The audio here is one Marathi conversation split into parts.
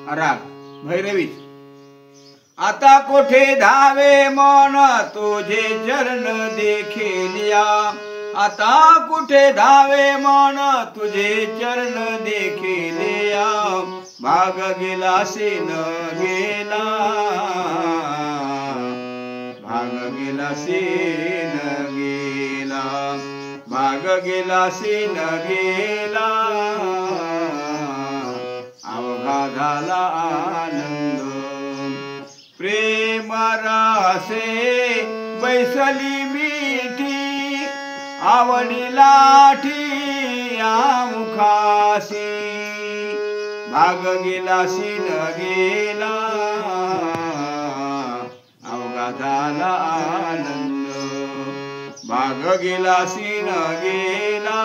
राग भैरवी। आता कोठे धावे मन तुझे चरण देखिलिया, आता कुठे धावे मन तुझे चरण देखिलिया, भाग गेला सीन गेला, भाग गेला सीन गेला, भाग गेला सीन गेला, अवघा झाला आनंद। प्रेम रसे बैसली मिठी, आवडी लाठी मुखासी, भाग गेला सीन गेला, अवघा झाला आनंद, भाग गेला सीन गेला,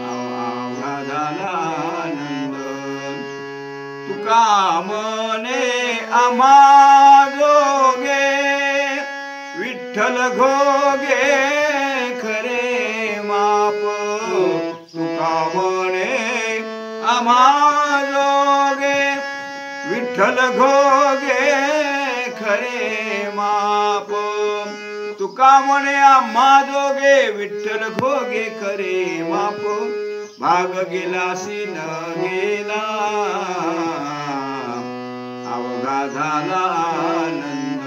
अवघा झाला आनंद। तुका म्हणे आम्हा जोगे विठ्ठल घोगे खरे माप, तुका म्हणे आम्हा जोगे विठ्ठल घोगे खरे माप, तुका म्हणे आम्हा जोगे विठ्ठल घोगे खरे माप, भाग गेला सीन गेला, अवघा झाला आनंद,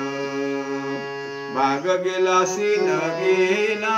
भाग गेला सीन गेला।